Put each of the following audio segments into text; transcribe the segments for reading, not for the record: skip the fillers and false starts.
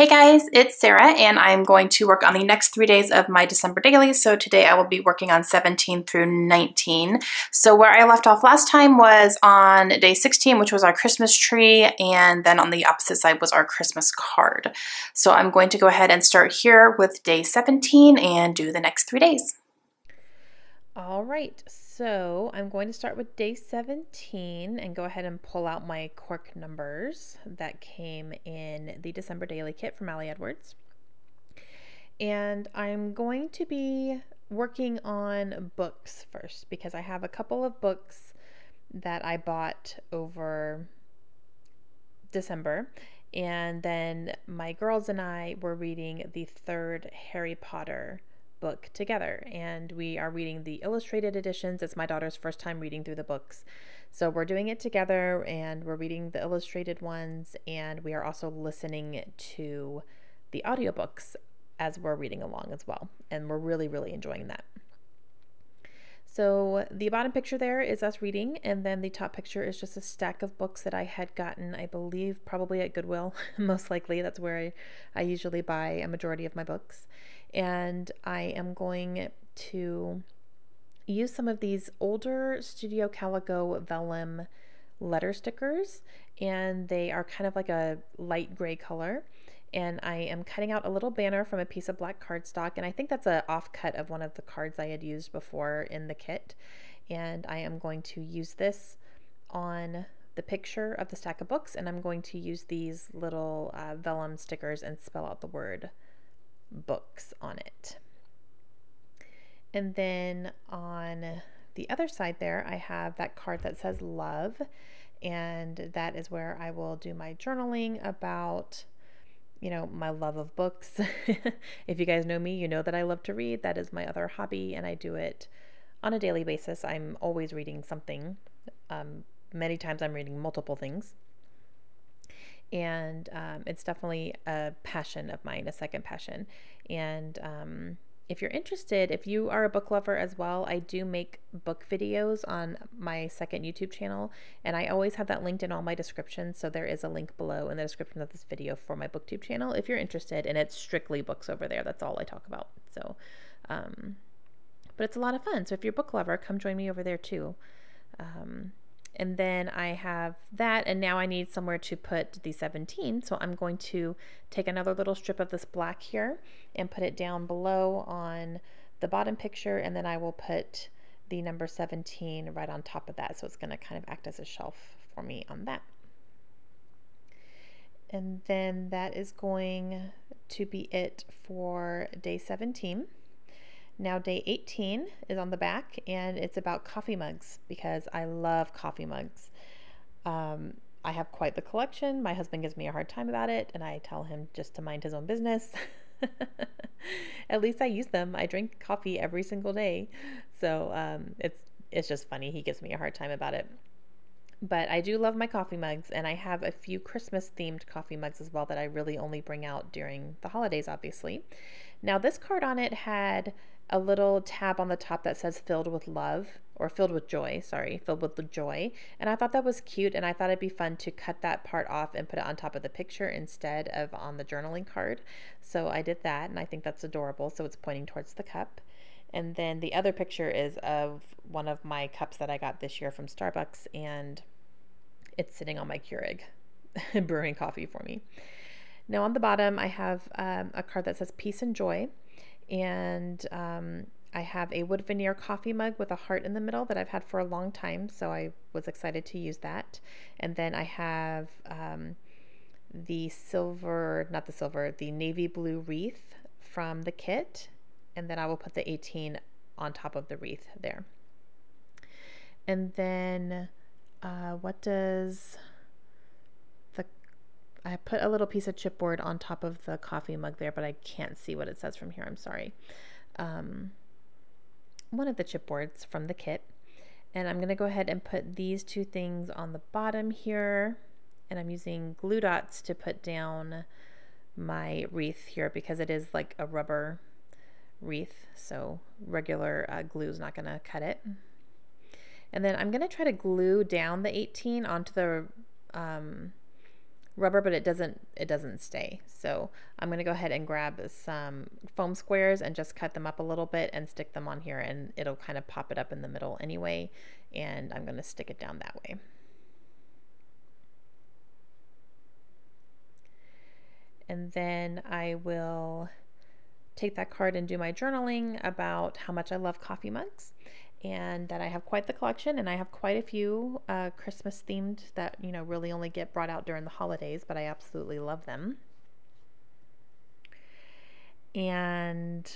Hey guys, it's Sarah and I'm going to work on the next 3 days of my December daily. So today I will be working on 17 through 19. So where I left off last time was on day 16, which was our Christmas tree, and then on the opposite side was our Christmas card. So I'm going to go ahead and start here with day 17 and do the next 3 days. All right, so I'm going to start with day 17 and go ahead and pull out my cork numbers that came in the December daily kit from Ali Edwards. And I'm going to be working on books first because I have a couple of books that I bought over December. And then my girls and I were reading the third Harry Potter book together, and we are reading the illustrated editions. It's my daughter's first time reading through the books, so we're doing it together and we're reading the illustrated ones, and we are also listening to the audiobooks as we're reading along as well, and we're really enjoying that. So the bottom picture there is us reading, and then the top picture is just a stack of books that I had gotten, I believe, probably at Goodwill. Most likely that's where I usually buy a majority of my books. And I am going to use some of these older Studio Calico vellum letter stickers, and they are kind of like a light gray color. And I am cutting out a little banner from a piece of black cardstock, and I think that's an offcut of one of the cards I had used before in the kit. And I am going to use this on the picture of the stack of books, and I'm going to use these little vellum stickers and spell out the word books on it. And then on the other side there, I have that card that says love, and that is where I will do my journaling about, you know, my love of books. If you guys know me, you know that I love to read. That is my other hobby, and I do it on a daily basis. I'm always reading something. Many times I'm reading multiple things. And it's definitely a passion of mine, a second passion. And if you're interested, if you are a book lover as well, I do make book videos on my second YouTube channel, and I always have that linked in all my descriptions. So there is a link below in the description of this video for my booktube channel if you're interested, and it's strictly books over there. That's all I talk about. So, but it's a lot of fun. So if you're a book lover, come join me over there too. And then I have that, and now I need somewhere to put the 17. So I'm going to take another little strip of this black here and put it down below on the bottom picture, and then I will put the number 17 right on top of that. So it's going to kind of act as a shelf for me on that. And then that is going to be it for day 17. Now day 18 is on the back, and it's about coffee mugs because I love coffee mugs. I have quite the collection. My husband gives me a hard time about it, and I tell him just to mind his own business. At least I use them. I drink coffee every single day. So it's just funny. He gives me a hard time about it. But I do love my coffee mugs, and I have a few Christmas themed coffee mugs as well that I really only bring out during the holidays, obviously. Now this card on it had a little tab on the top that says filled with love, or filled with joy, sorry, filled with joy. And I thought that was cute, and I thought it'd be fun to cut that part off and put it on top of the picture instead of on the journaling card. So I did that, and I think that's adorable. So it's pointing towards the cup. And then the other picture is of one of my cups that I got this year from Starbucks, and it's sitting on my Keurig brewing coffee for me. Now on the bottom, I have a card that says peace and joy. And I have a wood veneer coffee mug with a heart in the middle that I've had for a long time, so I was excited to use that. And then I have the navy blue wreath from the kit, and then I will put the 18 on top of the wreath there. And then I put a little piece of chipboard on top of the coffee mug there, but I can't see what it says from here. I'm sorry. One of the chipboards from the kit. And I'm going to go ahead and put these two things on the bottom here. And I'm using glue dots to put down my wreath here because it is like a rubber wreath. So regular glue is not going to cut it. And then I'm going to try to glue down the 18 onto the rubber, but it doesn't stay. So I'm going to go ahead and grab some foam squares and just cut them up a little bit and stick them on here, and it'll kind of pop it up in the middle anyway, and I'm going to stick it down that way. And then I will take that card and do my journaling about how much I love coffee mugs, and that I have quite the collection, and I have quite a few Christmas themed that, you know, really only get brought out during the holidays, but I absolutely love them. And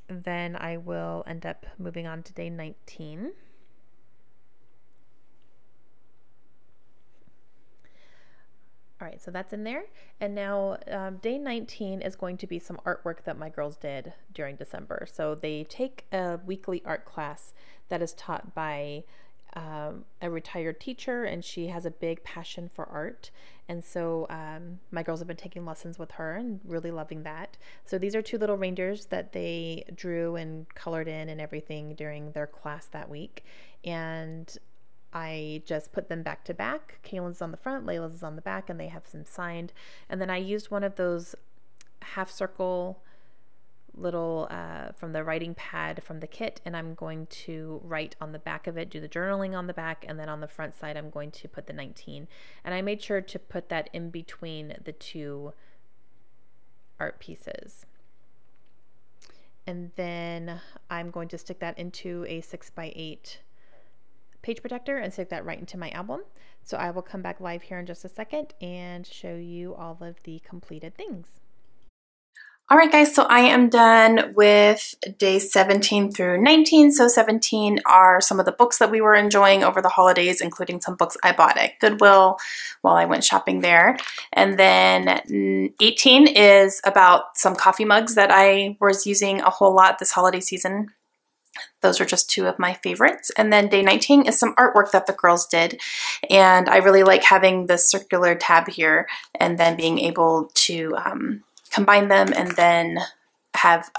then I will end up moving on to day 19. All right, so that's in there. And now day 19 is going to be some artwork that my girls did during December. So they take a weekly art class that is taught by a retired teacher, and she has a big passion for art. And so my girls have been taking lessons with her and really loving that. So these are two little reindeers that they drew and colored in and everything during their class that week. And I just put them back to back. Kaylin's on the front, Layla's is on the back, and they have them signed. And then I used one of those half circle little from the writing pad from the kit, and I'm going to write on the back of it, do the journaling on the back, and then on the front side I'm going to put the 19. And I made sure to put that in between the two art pieces. And then I'm going to stick that into a 6x8 page protector and stick that right into my album. So I will come back live here in just a second and show you all of the completed things. All right, guys, so I am done with days 17 through 19. So 17 are some of the books that we were enjoying over the holidays, including some books I bought at Goodwill while I went shopping there. And then 18 is about some coffee mugs that I was using a whole lot this holiday season. Those are just two of my favorites. And then day 19 is some artwork that the girls did. And I really like having the circular tab here and then being able to combine them and then have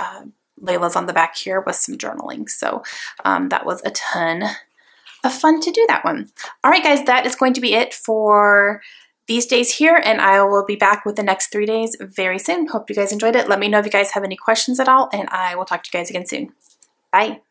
Layla's on the back here with some journaling. So that was a ton of fun to do that one. All right, guys, that is going to be it for these days here, and I will be back with the next 3 days very soon. Hope you guys enjoyed it. Let me know if you guys have any questions at all, and I will talk to you guys again soon. Bye.